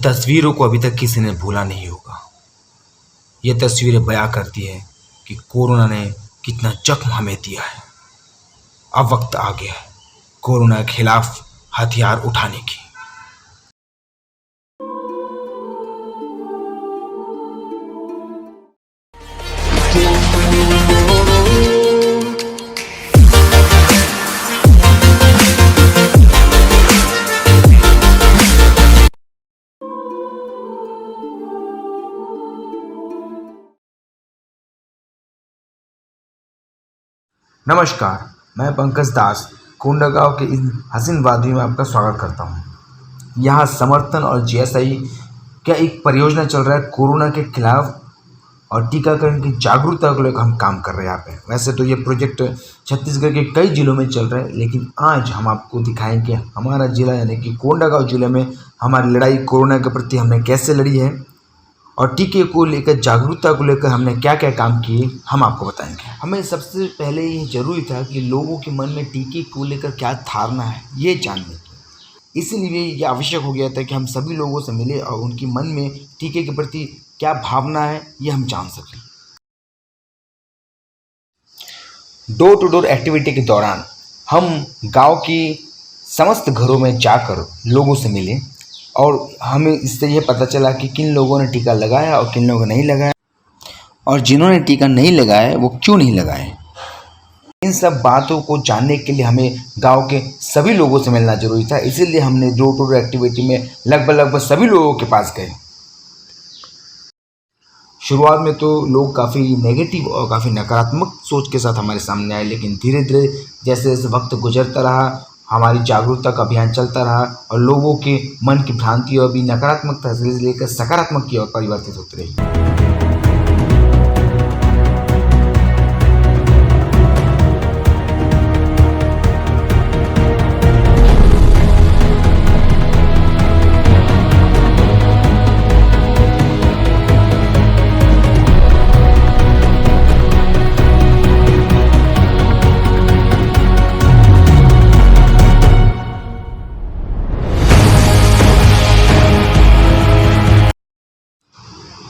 तस्वीरों को अभी तक किसी ने भूला नहीं होगा। ये तस्वीरें बयां करती है कि कोरोना ने कितना जख्म हमें दिया है। अब वक्त आ गया है कोरोना के खिलाफ हथियार उठाने की। नमस्कार, मैं पंकज दास कोंडागांव के इन हसीन वादियों में आपका स्वागत करता हूं। यहाँ समर्थन और जीएसआई का एक परियोजना चल रहा है कोरोना के खिलाफ और टीकाकरण की जागरूकता को लेकर हम काम कर रहे हैं यहाँ पे। वैसे तो ये प्रोजेक्ट छत्तीसगढ़ के कई जिलों में चल रहा है, लेकिन आज हम आपको दिखाएंगे हमारा जिला यानी कि कोंडागांव जिले में हमारी लड़ाई कोरोना के प्रति हमने कैसे लड़ी है और टीके को लेकर जागरूकता को लेकर हमने क्या क्या काम किए हम आपको बताएंगे। हमें सबसे पहले ये जरूरी था कि लोगों के मन में टीके को लेकर क्या धारणा है ये जानने की। इसीलिए ये आवश्यक हो गया था कि हम सभी लोगों से मिले और उनके मन में टीके के प्रति क्या भावना है ये हम जान सकें। डोर टू डोर एक्टिविटी के दौरान हम गाँव की समस्त घरों में जाकर लोगों से मिले और हमें इससे यह पता चला कि किन लोगों ने टीका लगाया और किन लोगों ने नहीं लगाया और जिन्होंने टीका नहीं लगाया वो क्यों नहीं लगाए। इन सब बातों को जानने के लिए हमें गांव के सभी लोगों से मिलना जरूरी था। इसीलिए हमने डोर टू डोर एक्टिविटी में लगभग सभी लोगों के पास गए। शुरुआत में तो लोग काफ़ी नेगेटिव और काफ़ी नकारात्मक सोच के साथ हमारे सामने आए, लेकिन धीरे धीरे जैसे जैसे वक्त गुजरता रहा हमारी जागरूकता का अभियान चलता रहा और लोगों के मन की भ्रांति और भी नकारात्मकता से लेकर सकारात्मक की ओर परिवर्तित होती रही।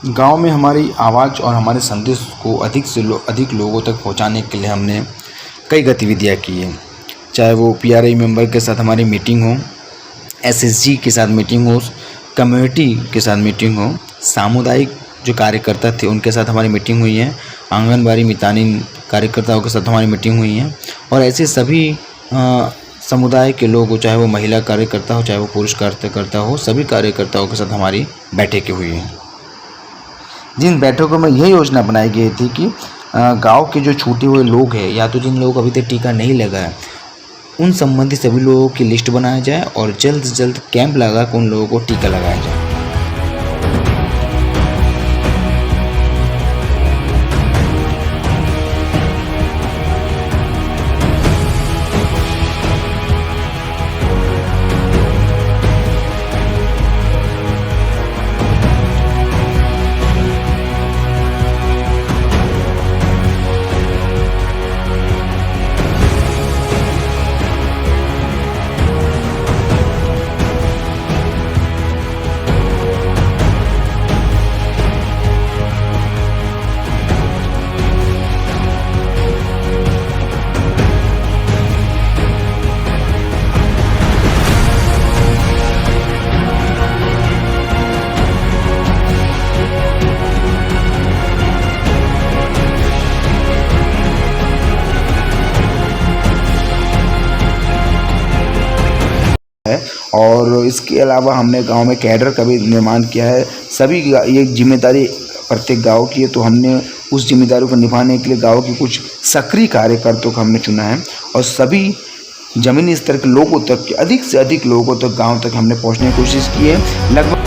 गांव में हमारी आवाज़ और हमारे संदेश को अधिक से अधिक लोगों तक पहुंचाने के लिए हमने कई गतिविधियां की हैं। चाहे वो पीआरआई मेंबर के साथ हमारी मीटिंग हो, एसएसजी के साथ मीटिंग हो, कम्युनिटी के साथ मीटिंग हो, सामुदायिक जो कार्यकर्ता थे उनके साथ हमारी मीटिंग हुई है, आंगनबाड़ी मितानिन कार्यकर्ताओं के साथ हमारी मीटिंग हुई है और ऐसे सभी समुदाय के लोग हो, चाहे वो महिला कार्यकर्ता हो चाहे वो पुरुष कार्यकर्ता हो, सभी कार्यकर्ताओं के साथ हमारी बैठकें हुई हैं। जिन बैठकों में यह योजना बनाई गई थी कि गांव के जो छूटे हुए लोग हैं या तो जिन लोगों को अभी तक टीका नहीं लगा है उन संबंधी सभी लोगों की लिस्ट बनाया जाए और जल्द से जल्द कैंप लगाकर उन लोगों को टीका लगाया जाए। और इसके अलावा हमने गांव में कैडर का भी निर्माण किया है। सभी ये जिम्मेदारी प्रत्येक गांव की है, तो हमने उस जिम्मेदारी को निभाने के लिए गांव के कुछ सक्रिय कार्यकर्ताओं को हमने चुना है और सभी जमीनी स्तर के लोगों तक, अधिक से अधिक लोगों तक, गाँव तक हमने पहुँचने की कोशिश की है। लगभग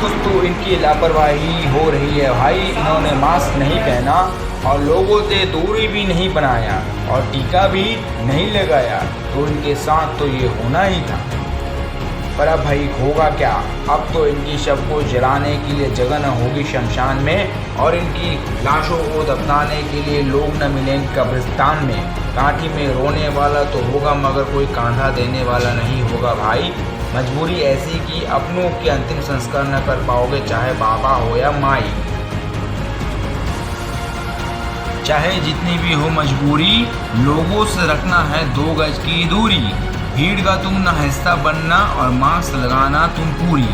कुछ तो इनकी लापरवाही हो रही है भाई। इन्होंने मास्क नहीं पहना और लोगों से दूरी भी नहीं बनाया और टीका भी नहीं लगाया, तो इनके साथ तो ये होना ही था। पर अब भाई होगा क्या? अब तो इनकी शव को जलाने के लिए जगह न होगी शमशान में और इनकी लाशों को दफनाने के लिए लोग न मिलेंगे कब्रिस्तान में। काठी में रोने वाला तो होगा मगर कोई कांधा देने वाला नहीं होगा भाई। मजबूरी ऐसी कि अपनों के अंतिम संस्कार न कर पाओगे, चाहे बाबा हो या माई। चाहे जितनी भी हो मजबूरी, लोगों से रखना है 2 गज की दूरी। भीड़ का तुम न हिस्सा बनना और मास्क लगाना तुम पूरी।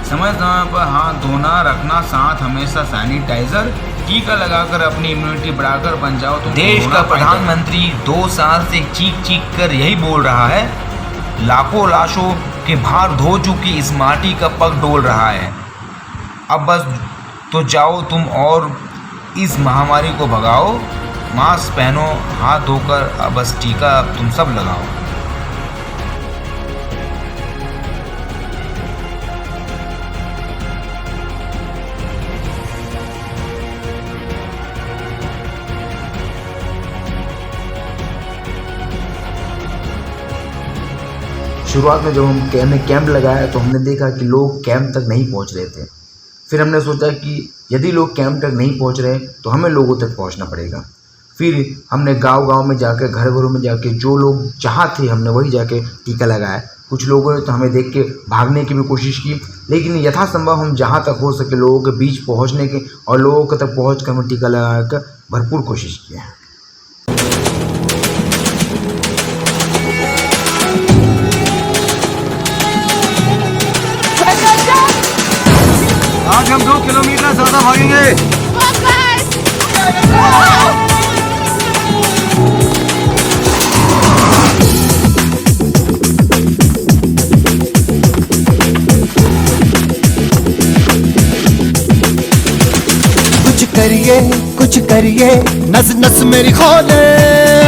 समय समय पर हाथ धोना, रखना साथ हमेशा सैनिटाइजर। टीका लगाकर अपनी इम्यूनिटी बढ़ाकर बन जाओ तुम। देश का प्रधानमंत्री 2 साल से चीख चीख कर यही बोल रहा है। लाखों लाशों के भार धो चुकी इस माटी का पग डोल रहा है। अब बस तो जाओ तुम और इस महामारी को भगाओ। मास्क पहनो, हाथ धोकर अब बस टीका अब तुम सब लगाओ। शुरुआत में जब हमने कैंप लगाया तो हमने देखा कि लोग कैंप तक नहीं पहुंच रहे थे। फिर हमने सोचा कि यदि लोग कैंप तक नहीं पहुंच रहे तो हमें लोगों तक पहुंचना पड़ेगा। फिर हमने गांव-गांव में जाकर, घर-घरों में जाके जो लोग जहां थे हमने वही जाके टीका लगाया। कुछ लोगों ने तो हमें देख के भागने की भी कोशिश की, लेकिन यथासंभव हम जहाँ तक हो सके लोगों के बीच पहुँचने के और लोगों तक पहुँच कर हमें टीका लगाकर भरपूर कोशिश किया है। आज हम 2 किलोमीटर ज्यादा भागेंगे। कुछ करिए नस नस मेरी खोले,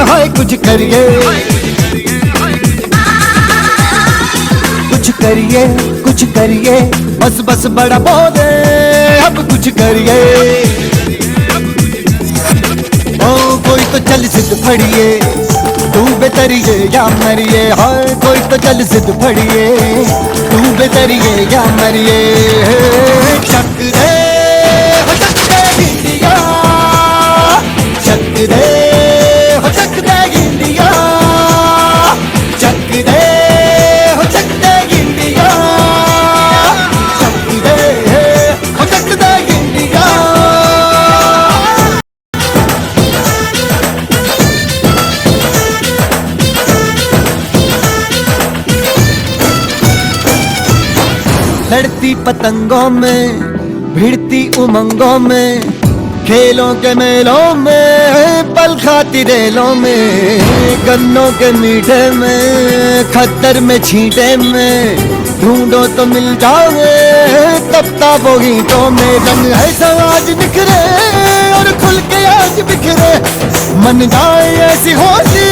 हाय कुछ करिए। कुछ करिए बस बस बड़ा बोले, अब कुछ करिए। ओ कोई तो चल जिद फड़िए, तू बेतरिए या मरिए। हाय कोई तो चल जिद फड़िए, तू बेतरिए या मरिए। चक दे हो चक दे इंडिया, चक दे हो चक दे इंडिया, चक दे हो चक दे इंडिया, चक दे हो चक दे इंडिया। लड़ती पतंगों में, भिड़ती उमंगों में, खेलों के मेलों में, पल खाती रेलों में, गन्नों के मीठे में, खद्दर में छींटे में, ढूंढो तो मिल जाओगे तपता वो ईंटों में। रंग है समाज निखरे और खुल के आज बिखरे, मन जाए ऐसी होली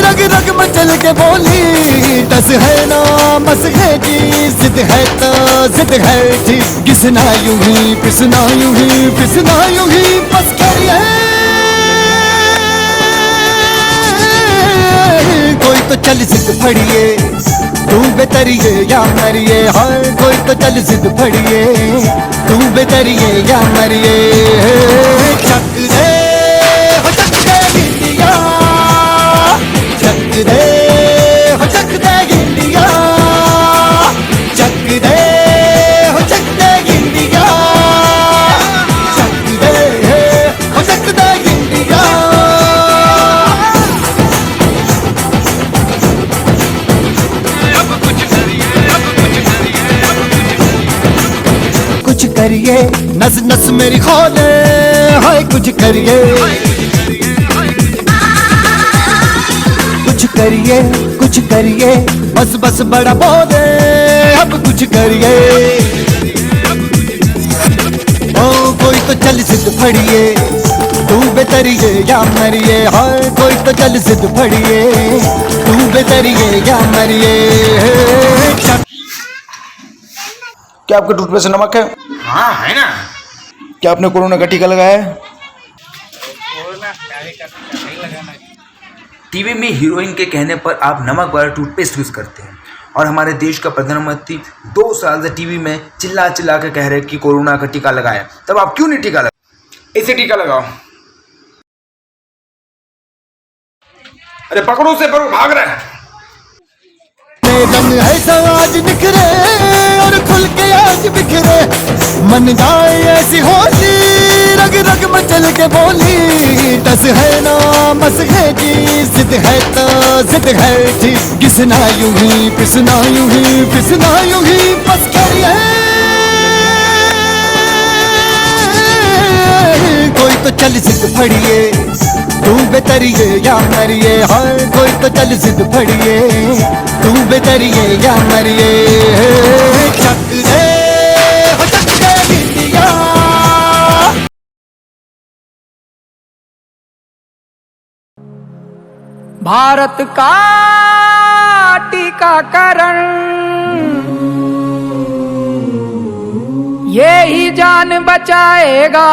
रग रग मचल के बोली। टस है ना मस है जी, जिद है तो जिद है जी, घिसना यूं ही पिसना यूं ही पिसना यूं ही बस करिए। कोई तो चल जिद फड़िए, तू बेतरिए या मरिए। हाय कोई तो चल जिद फड़िए, तू बेतरिए या मरिए। चक दे हो चक दे इंडिया, चक दे हो चक दे इंडिया, चक दे हो चक दे इंडिया, चक दे हो चक दे इंडिया। कुछ करिए नस नस मेरी खोले, हाय कुछ करिए। कुछ करिए बस बस बड़ा बोले, अब कुछ करिए। ओ कोई तो चल जिद फड़िए, तू बेतरिए या मरिए। हाय कोई तो चल जिद फड़िए, तू बेतरिए या मरिए। क्या आपके टूथपेस्ट में नमक है? हाँ है ना। क्या आपने कोरोना का टीका लगाया है? टीवी में हीरोइन के कहने पर आप नमक वाला टूथपेस्ट यूज करते हैं और हमारे देश का प्रधानमंत्री 2 साल से टीवी में चिल्ला चिल्ला के कह रहे हैं कि कोरोना का टीका लगाया, तब आप क्यों नहीं टीका लगाए? इसे टीका लगाओ। अरे पकड़ो से, पकड़ो, भाग रहा है। रंग है समाज निखरे और खुल के आज बिखरे, मन जाए ऐसी होली रग रग मचल के बोली। टस है ना मस है जी, जिद है तो जिद है ठीक, किसना यूं ही पिसना यूं ही पिसना यूं ही बस करिए। कोई तो चल जिद फड़िए, तू बेतरिए या मरिए, हाँ कोई तो चल जिद फड़िए, तू बेतरिए या मरिए। चक दे हो चक दे इंडिया। भारत का टीकाकरण ये ही जान बचाएगा,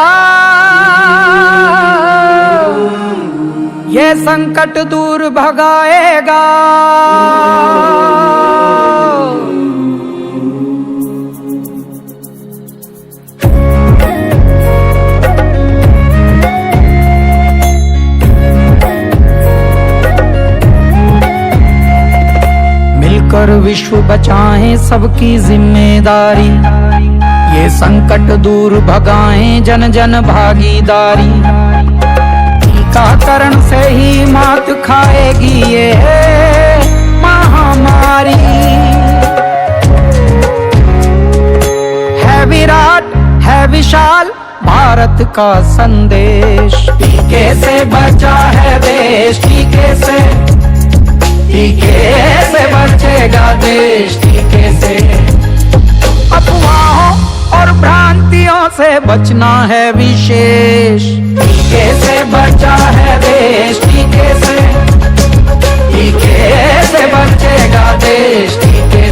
ये संकट दूर भगाएगा। मिलकर विश्व बचाएं सबकी जिम्मेदारी, ये संकट दूर भगाएं जन जन भागीदारी। टीकाकरण से ही मात खाएगी ये महामारी। है विराट है विशाल भारत का संदेश, टीके से बचा है देश, टीके से बचेगा देश, टीके से। अफवाहों और भ्रांतियों से बचना है विशेष, टीके से बचा है देश, टीके से बचेगा देश, टीके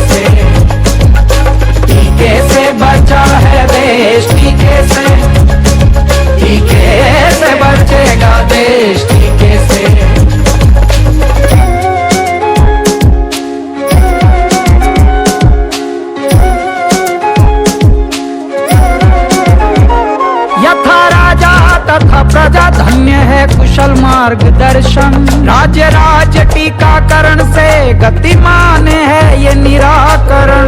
से बचा है देश, टीके से बचेगा देश, टीके से। तथा प्रजा धन्य है कुशल मार्गदर्शन, राज्य राज्य टीकाकरण से गतिमान है ये निराकरण।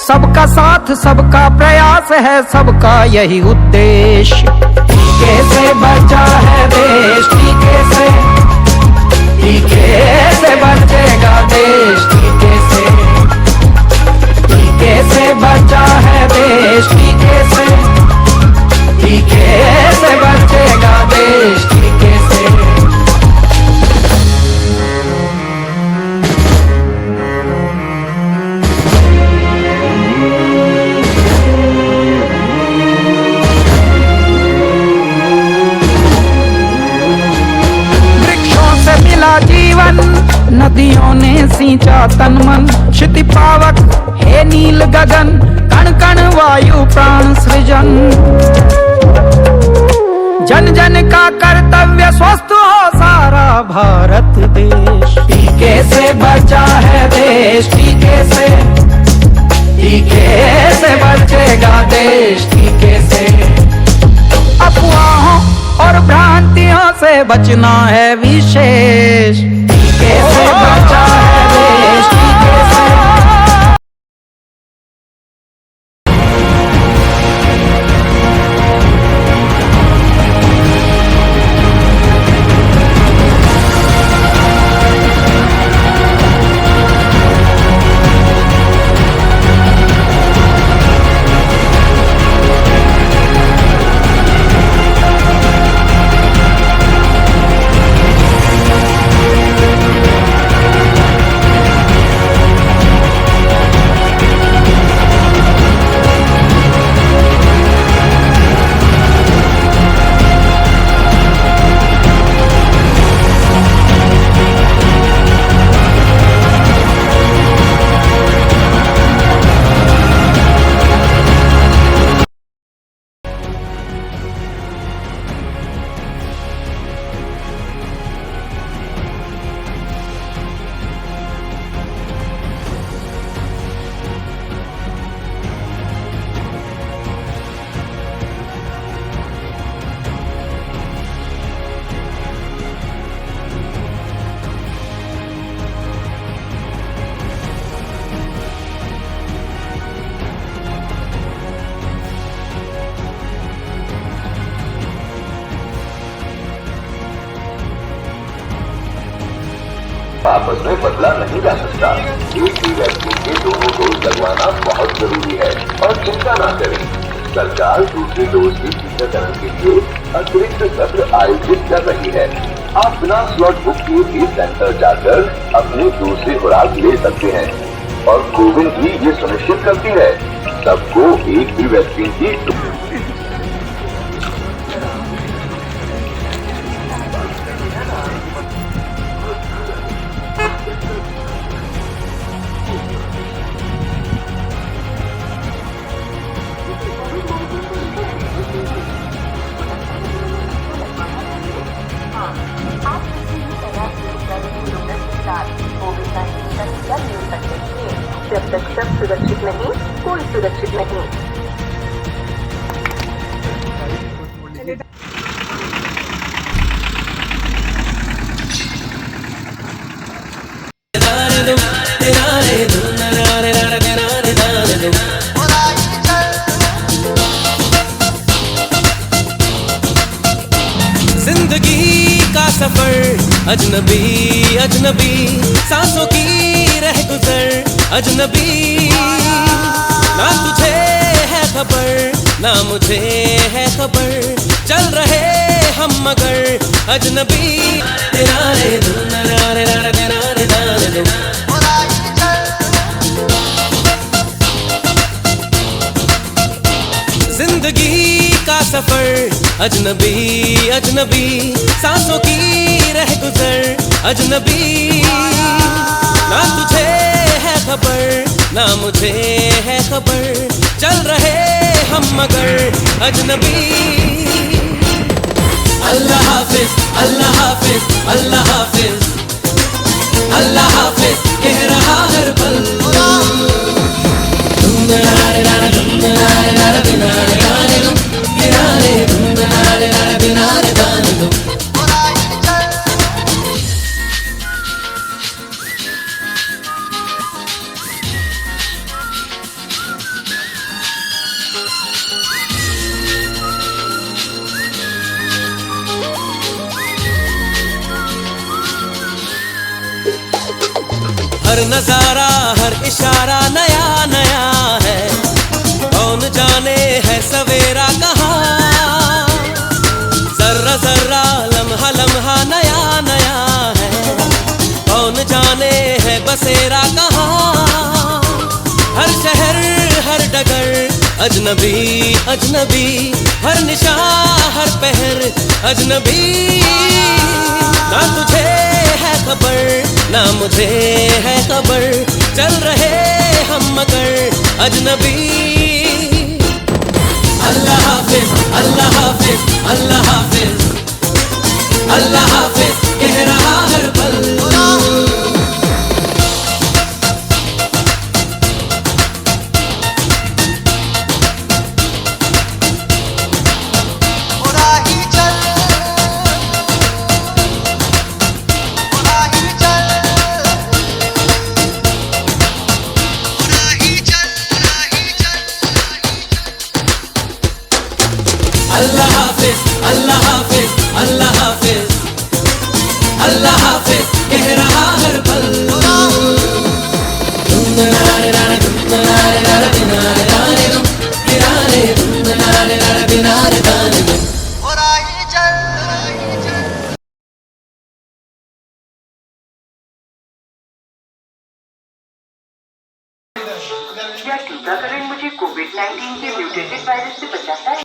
सबका साथ सबका प्रयास है, सबका यही उद्देश्य, टीके से बचा है देश, टीके से बचेगा देश, टीके से बचा है देश, टीके से बचेगा देश, टीके से। वृक्षों से मिला जीवन, नदियों ने सींचा तन मन, क्षिति पावक हे नील गगन, कण कण वायु प्राण सृजन। जन जन का कर्तव्य स्वस्थ हो सारा भारत देश, टीके से बचा है देश, टीके से बचेगा देश, टीके से। अफवाहों और भ्रांतियों से बचना है विशेष, टीके से बचा है देश, टीके से। आपस में बदला नहीं जा सकता। एक ही वैक्सीन के दोनों डोज लगवाना बहुत जरूरी है और चिंता न करें, सरकार दूसरी डोज के टीकाकरण के लिए अतिरिक्त सत्र आयोजित कर रही है। आप बिना स्लॉट बुक किए भी सेंटर जाकर अपनी दूसरी खुराक ले सकते हैं और कोविन भी ये सुनिश्चित करती है सबको एक भी वैक्सीन की जब तक सब सुरक्षित नहीं, कोई सुरक्षित नहीं। जिंदगी का सफर अजनबी अजनबी, सांसों की रह गुजर अजनबी। ना तुझे है खबर ना मुझे है खबर, चल रहे हम मगर अजनबी। जिंदगी का सफर अजनबी अजनबी, सांसों की रह गुजर अजनबी। ना तुझे है खबर ना मुझे है खबर, चल रहे हम मगर अजनबी। अल्लाह हाफिज अल्लाह हाफिज अल्लाह हाफिज अल्लाह हाफिज कह रहा हर पल। हर नजारा हर इशारा नया नया है, कौन जाने है सवेरा कहाँ। जर्रा जर्रा लम्हा लम्हा नया नया है, कौन जाने है बसेरा कहाँ। हर शहर हर डगर अजनबी अजनबी, हर निशान हर पहर अजनबी। ना तुझे है खबर ना मुझे है खबर, चल रहे हम मगर अजनबी। अल्लाह हाफिज अल्लाह हाफिज अल्लाह हाफिज अल्लाह हाफिज कह रहा हर पल। अल्लाह हाफिज अल्लाह हाफिज अल्लाह हाफिज अल्लाह हाफिज कह रहा हर पल। क्या टीकाकरण मुझे कोविड-19 के म्यूटेटेड वायरस से बचाता है?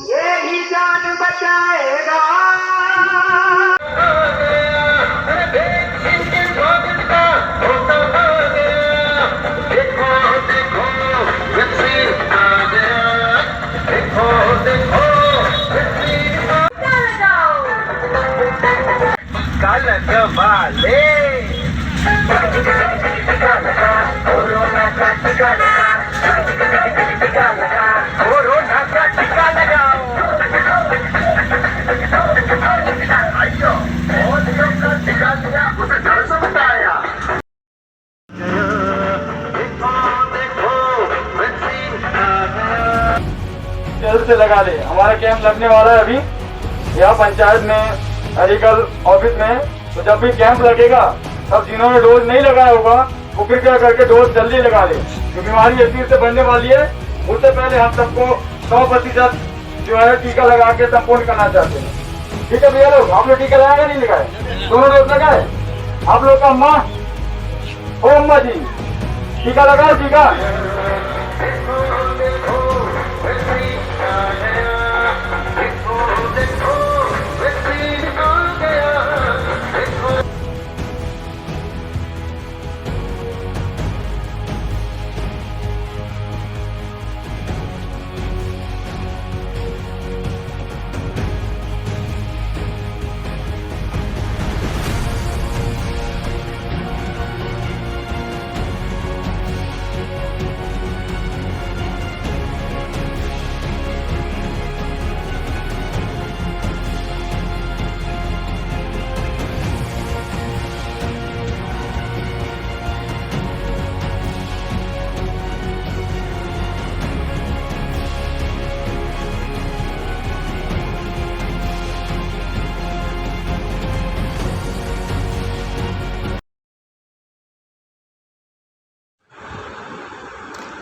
यही जान बचाएगा। जल्द से लगा ले, हमारा कैंप लगने वाला है अभी। या पंचायत में, मेडिकल ऑफिस में, तो जब भी कैंप लगेगा तब जिन्होंने डोज नहीं लगाया होगा वो कृपया करके डोज जल्दी लगा ले। जो बीमारी इसी से बढ़ने वाली है उससे पहले हम सबको 100% जो है टीका लगा के संपूर्ण करना चाहते हैं। ठीक है भैया लोग, आप लोग टीका लगाए नहीं लगाए? दोनों डोज लगाए? आप लोग का अम्मा, ओ अम्मा जी, टीका लगाए? टीका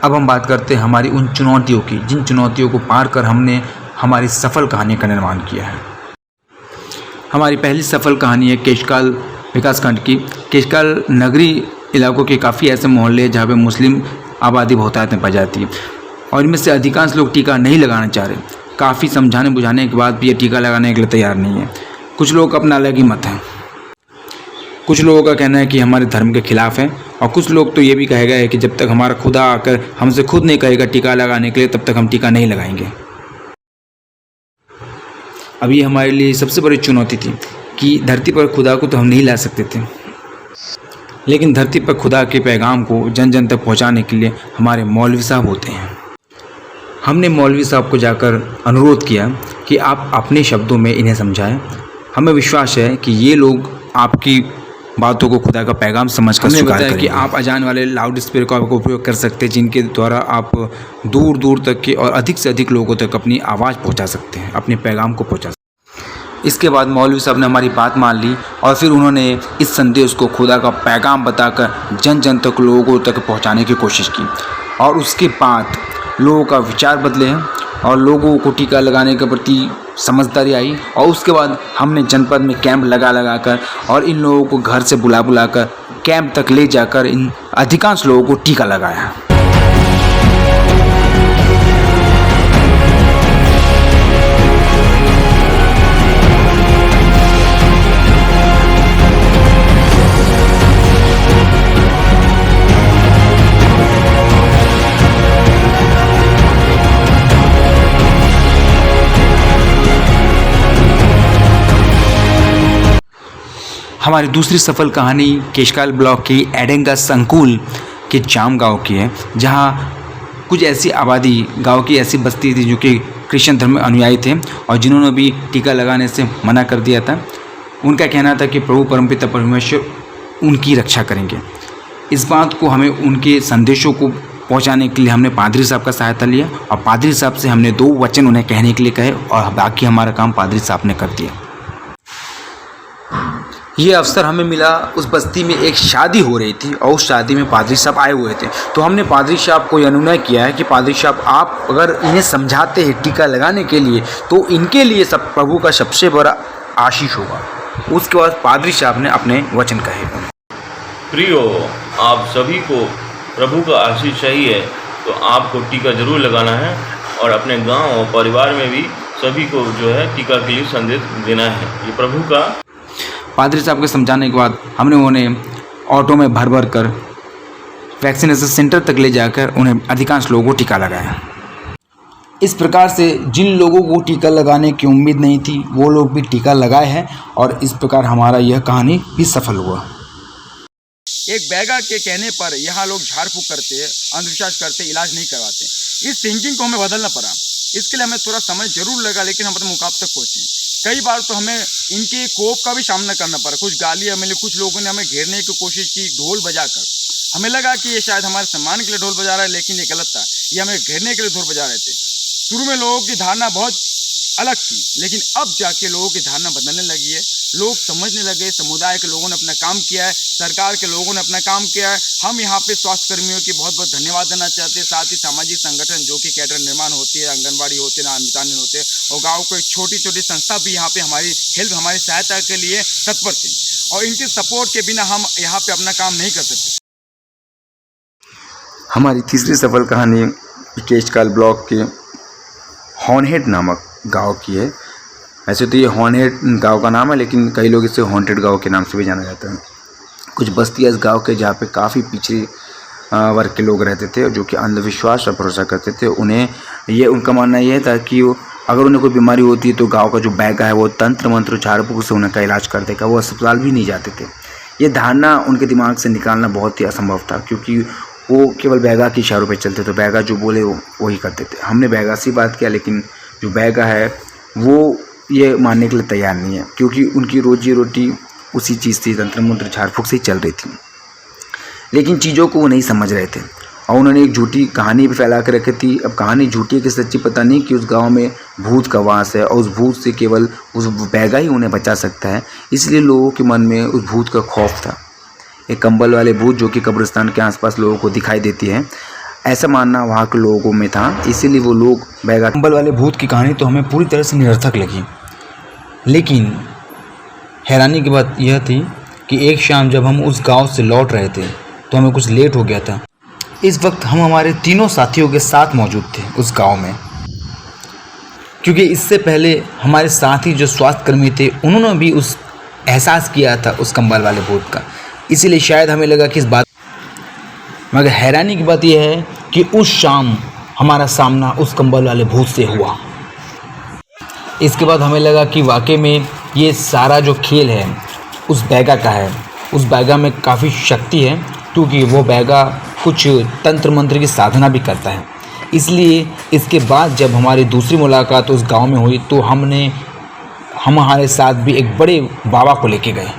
अब हम बात करते हैं हमारी उन चुनौतियों की, जिन चुनौतियों को पार कर हमने हमारी सफल कहानी का निर्माण किया है। हमारी पहली सफल कहानी है केशकाल विकासखंड की। केशकाल नगरी इलाकों के काफ़ी ऐसे मोहल्ले हैं जहाँ पे मुस्लिम आबादी बहुतायत में पाई जाती है और इनमें से अधिकांश लोग टीका नहीं लगाना चाह रहे। काफ़ी समझाने बुझाने के बाद भी ये टीका लगाने के लिए तैयार नहीं है। कुछ लोग अपना अलग ही मत है। कुछ लोगों का कहना है कि हमारे धर्म के खिलाफ है और कुछ लोग तो ये भी कहेगा है कि जब तक हमारा खुदा आकर हमसे खुद नहीं कहेगा टीका लगाने के लिए तब तक हम टीका नहीं लगाएंगे। अब ये हमारे लिए सबसे बड़ी चुनौती थी कि धरती पर खुदा को तो हम नहीं ला सकते थे, लेकिन धरती पर खुदा के पैगाम को जन जन तक पहुंचाने के लिए हमारे मौलवी साहब होते हैं। हमने मौलवी साहब को जाकर अनुरोध किया कि आप अपने शब्दों में इन्हें समझाएं। हमें विश्वास है कि ये लोग आपकी बातों को खुदा का पैगाम समझकर स्वीकार करेंगे। कि आप अजान वाले लाउड स्पीकर का उपयोग कर सकते हैं जिनके द्वारा आप दूर दूर तक के और अधिक से अधिक लोगों तक अपनी आवाज़ पहुंचा सकते हैं, अपने पैगाम को पहुंचा सकते हैं। इसके बाद मौलवी साहब ने हमारी बात मान ली और फिर उन्होंने इस संदेश को खुदा का पैगाम बताकर जन जन तक लोगों तक पहुँचाने की कोशिश की और उसके बाद लोगों का विचार बदले हैं और लोगों को टीका लगाने के प्रति समझदारी आई और उसके बाद हमने जनपद में कैंप लगा कर और इन लोगों को घर से बुला कर कैंप तक ले जाकर इन अधिकांश लोगों को टीका लगाया। हमारी दूसरी सफल कहानी केशकाल ब्लॉक की एडेंगा संकुल के जाम गांव की है, जहां कुछ ऐसी आबादी गांव की ऐसी बस्ती थी जो कि क्रिश्चियन धर्म में अनुयायी थे और जिन्होंने भी टीका लगाने से मना कर दिया था। उनका कहना था कि प्रभु परमपिता परमेश्वर उनकी रक्षा करेंगे। इस बात को हमें उनके संदेशों को पहुंचाने के लिए हमने पादरी साहब का सहायता लिया और पादरी साहब से हमने 2 वचन उन्हें कहने के लिए कहे और बाकी हमारा काम पादरी साहब ने कर दिया। ये अवसर हमें मिला, उस बस्ती में एक शादी हो रही थी और उस शादी में पादरी साहब आए हुए थे। तो हमने पादरी साहब को अनुनय किया है कि पादरी साहब आप अगर इन्हें समझाते हैं टीका लगाने के लिए तो इनके लिए सब प्रभु का सबसे बड़ा आशीष होगा। उसके बाद पादरी साहब ने अपने वचन कहे। प्रियो, आप सभी को प्रभु का आशीष चाहिए तो आपको टीका जरूर लगाना है और अपने गाँव और परिवार में भी सभी को जो है टीका के लिए संदेश देना है। ये प्रभु का। पादरी साहब के समझाने के बाद हमने उन्हें ऑटो में भर कर वैक्सीनेशन सेंटर तक ले जाकर उन्हें अधिकांश लोगों को टीका लगाया। इस प्रकार से जिन लोगों को टीका लगाने की उम्मीद नहीं थी वो लोग भी टीका लगाए हैं और इस प्रकार हमारा यह कहानी भी सफल हुआ। एक बैगा के कहने पर यहाँ लोग झाड़ फूक करते, अंधविश्वास करते, इलाज नहीं करवाते। इस थिंकिंग को हमें बदलना पड़ा। इसके लिए हमें थोड़ा समय जरूर लगा, लेकिन हम अपने मुकाम तक पहुँचे। कई बार तो हमें इनके कोप का भी सामना करना पड़ा। कुछ गालियाँ मिली, कुछ लोगों ने हमें घेरने की कोशिश की ढोल बजाकर। हमें लगा कि ये शायद हमारे सम्मान के लिए ढोल बजा रहा है, लेकिन ये गलत था। ये हमें घेरने के लिए ढोल बजा रहे थे। शुरू में लोगों की धारणा बहुत अलग थी, लेकिन अब जाके लोगों की धारणा बदलने लगी है। लोग समझने लगे, समुदाय के लोगों ने अपना काम किया है, सरकार के लोगों ने अपना काम किया है। हम यहाँ पे स्वास्थ्य कर्मियों की बहुत बहुत धन्यवाद देना चाहते हैं। साथ ही सामाजिक संगठन जो कि कैडर निर्माण होती है, आंगनबाड़ी होते हैं, मितान होते हैं, और गाँव को एक छोटी छोटी संस्था भी यहाँ पे हमारी हेल्प, हमारी सहायता के लिए तत्पर थी, और इनके सपोर्ट के बिना हम यहाँ पे अपना काम नहीं कर सकते। हमारी तीसरी सफल कहानी केशकाल ब्लॉक के हॉर्नहेड नामक गांव की है। ऐसे तो ये हॉर्नहेड गांव का नाम है, लेकिन कई लोग इसे हॉन्टेड गांव के नाम से भी जाना जाता है। कुछ बस्तियाँ इस गांव के जहाँ पे काफ़ी पिछड़े वर्ग के लोग रहते थे, जो कि अंधविश्वास पर भरोसा करते थे। उनका मानना ये था कि अगर उन्हें कोई बीमारी होती है तो गाँव का जो बैगा है वो तंत्र मंत्र झाड़ फूँक से उनका इलाज कर देगा, वो अस्पताल भी नहीं जाते थे। ये धारणा उनके दिमाग से निकालना बहुत ही असंभव था, क्योंकि वो केवल बैगा के इशारों पे चलते थे। बैगा जो बोले वही करते थे। हमने बैगा से बात किया, लेकिन जो बैगा है वो ये मानने के लिए तैयार नहीं है, क्योंकि उनकी रोजी रोटी उसी चीज़ से, तंत्र मंत्र झाड़ फूँक से ही चल रही थी। लेकिन चीज़ों को वो नहीं समझ रहे थे, और उन्होंने एक झूठी कहानी भी फैला कर रखी थी। अब कहानी झूठी है कि सच्ची पता नहीं, कि उस गांव में भूत का वास है, और उस भूत से केवल उस बैगा ही उन्हें बचा सकता है। इसलिए लोगों के मन में उस भूत का खौफ था। एक कंबल वाले भूत जो कि कब्रिस्तान के आसपास लोगों को दिखाई देती है, ऐसा मानना वहाँ के लोगों में था। इसीलिए वो लोग बैगा कंबल वाले भूत की कहानी तो हमें पूरी तरह से निरर्थक लगी। लेकिन हैरानी की बात यह थी कि एक शाम जब हम उस गांव से लौट रहे थे तो हमें कुछ लेट हो गया था। इस वक्त हम हमारे तीनों साथियों के साथ मौजूद थे उस गांव में, क्योंकि इससे पहले हमारे साथी जो स्वास्थ्य कर्मी थे उन्होंने भी उस एहसास किया था उस कंबल वाले भूत का। इसीलिए शायद हमें लगा कि इस बात, मगर हैरानी की बात यह है कि उस शाम हमारा सामना उस कंबल वाले भूत से हुआ। इसके बाद हमें लगा कि वाकई में ये सारा जो खेल है उस बैगा का है। उस बैगा में काफ़ी शक्ति है, क्योंकि वो बैगा कुछ तंत्र मंत्र की साधना भी करता है। इसलिए इसके बाद जब हमारी दूसरी मुलाकात उस गांव में हुई तो हमारे साथ भी एक बड़े बाबा को लेके गए,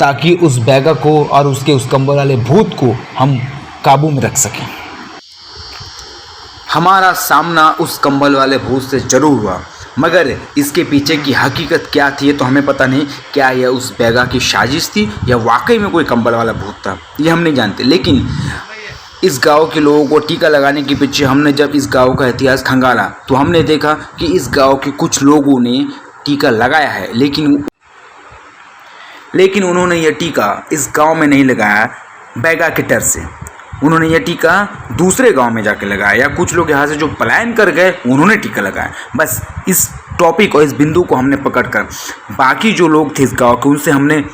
ताकि उस बैगा को और उस कंबल वाले भूत को हम काबू में रख सकें। हमारा सामना उस कंबल वाले भूत से जरूर हुआ, मगर इसके पीछे की हकीकत क्या थी ये तो हमें पता नहीं। क्या यह उस बैगा की साजिश थी या वाकई में कोई कंबल वाला भूत था, ये हम नहीं जानते। लेकिन इस गांव के लोगों को टीका लगाने के पीछे हमने जब इस गांव का इतिहास खंगाला तो हमने देखा कि इस गांव के कुछ लोगों ने टीका लगाया है, लेकिन उन्होंने यह टीका इस गांव में नहीं लगाया बैगा के डर से। उन्होंने यह टीका दूसरे गांव में जाके लगाया, या कुछ लोग यहाँ से जो पलायन कर गए उन्होंने टीका लगाया। बस इस टॉपिक और इस बिंदु को हमने पकड़कर बाकी जो लोग थे इस गांव के उनसे हमने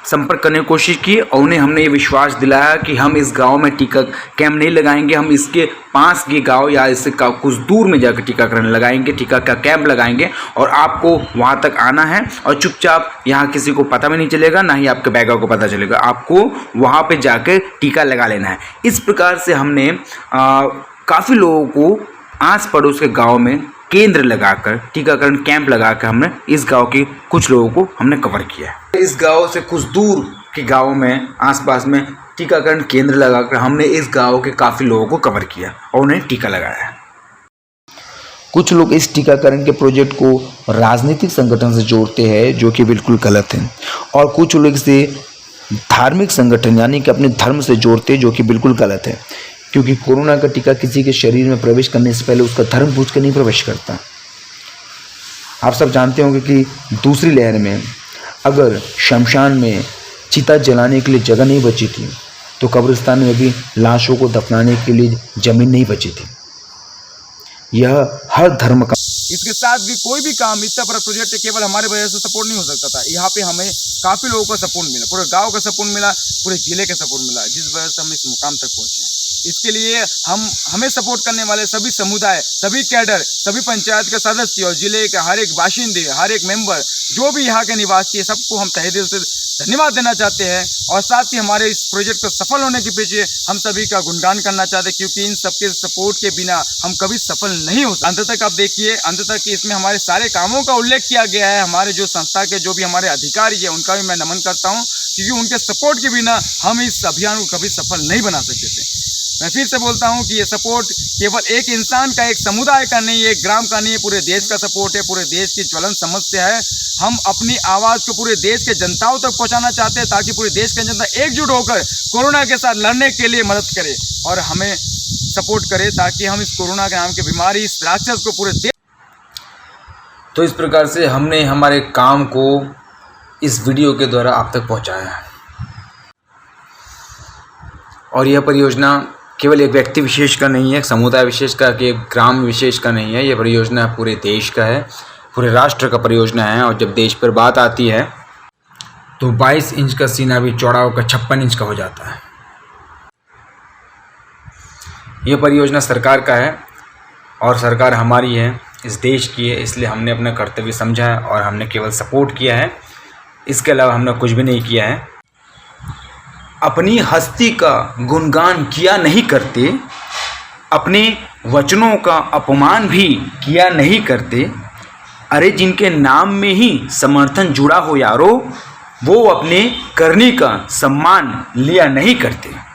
संपर्क करने की कोशिश की, और उन्हें हमने ये विश्वास दिलाया कि हम इस गांव में टीका कैंप नहीं लगाएंगे, हम इसके पास के गांव या इससे कुछ दूर में जाकर टीकाकरण लगाएंगे, टीका का कैंप लगाएंगे, और आपको वहां तक आना है और चुपचाप, यहाँ किसी को पता भी नहीं चलेगा, ना ही आपके बैगा को पता चलेगा, आपको वहां पे जाकर टीका लगा लेना है। इस प्रकार से हमने काफ़ी लोगों को आस पड़ोस के गाँव में केंद्र लगाकर, टीकाकरण कैंप लगाकर हमने इस गांव के कुछ लोगों को हमने कवर किया है। इस गांव से कुछ दूर के गांवों में आसपास में टीकाकरण केंद्र लगाकर हमने इस गांव के काफ़ी लोगों को कवर किया और उन्हें टीका लगाया है। कुछ लोग इस टीकाकरण के प्रोजेक्ट को राजनीतिक संगठन से जोड़ते हैं, जो कि बिल्कुल गलत है, और कुछ लोग इसे धार्मिक संगठन यानी कि अपने धर्म से जोड़ते हैं, जो कि बिल्कुल गलत है, क्योंकि कोरोना का टीका किसी के शरीर में प्रवेश करने से पहले उसका धर्म पूछ कर नहीं प्रवेश करता। आप सब जानते होंगे कि दूसरी लहर में अगर शमशान में चिता जलाने के लिए जगह नहीं बची थी तो कब्रिस्तान में भी लाशों को दफनाने के लिए ज़मीन नहीं बची थी। यह हर धर्म का। इसके साथ भी कोई भी काम इतना बड़ा प्रोजेक्ट केवल हमारे वजह से सपोर्ट नहीं हो सकता था। यहाँ पे हमें काफ़ी लोगों का सपोर्ट मिला, पूरे गांव का सपोर्ट मिला, पूरे जिले का सपोर्ट मिला, जिस वजह से हम इस मुकाम तक पहुँचे हैं। इसके लिए हमें सपोर्ट करने वाले सभी समुदाय, सभी कैडर, सभी पंचायत के सदस्य और जिले के हर एक बाशिंदे, हर एक मेंबर, जो भी यहाँ के निवासी है, सबको हम तहे दिल से धन्यवाद देना चाहते हैं। और साथ ही हमारे इस प्रोजेक्ट को सफल होने के पीछे हम सभी का गुणगान करना चाहते हैं, क्योंकि इन सबके सपोर्ट के बिना हम कभी सफल नहीं हो सकते। अंत तक आप देखिए, अंत तक इसमें हमारे सारे कामों का उल्लेख किया गया है। हमारे जो संस्था के जो भी हमारे अधिकारी है उनका भी मैं नमन करता हूँ, क्योंकि उनके सपोर्ट के बिना हम इस अभियान को कभी सफल नहीं बना सकते थे। मैं फिर से बोलता हूं कि ये सपोर्ट केवल एक इंसान का, एक समुदाय का नहीं है, एक ग्राम का नहीं है, पूरे देश का सपोर्ट है, पूरे देश की ज्वलन समस्या है। हम अपनी आवाज़ को पूरे देश के जनताओं तक पहुंचाना चाहते हैं ताकि पूरे देश के जनता एकजुट होकर कोरोना के साथ लड़ने के लिए मदद करे और हमें सपोर्ट करे ताकि हम इस कोरोना के नाम की बीमारी, इस राक्षस को पूरे देश। तो इस प्रकार से हमने हमारे काम को इस वीडियो के द्वारा आप तक पहुंचाया है और यह परियोजना केवल एक व्यक्ति विशेष का नहीं है, एक समुदाय विशेष का, कि एक ग्राम विशेष का नहीं है। यह परियोजना पूरे देश का है, पूरे राष्ट्र का परियोजना है। और जब देश पर बात आती है तो 22 इंच का सीना भी चौड़ा होकर 56 इंच का हो जाता है। यह परियोजना सरकार का है और सरकार हमारी है, इस देश की है, इसलिए हमने अपना कर्तव्य समझा है और हमने केवल सपोर्ट किया है। इसके अलावा हमने कुछ भी नहीं किया है। अपनी हस्ती का गुणगान किया नहीं करते, अपने वचनों का अपमान भी किया नहीं करते। अरे जिनके नाम में ही समर्थन जुड़ा हो यारो, वो अपने करनी का सम्मान लिया नहीं करते।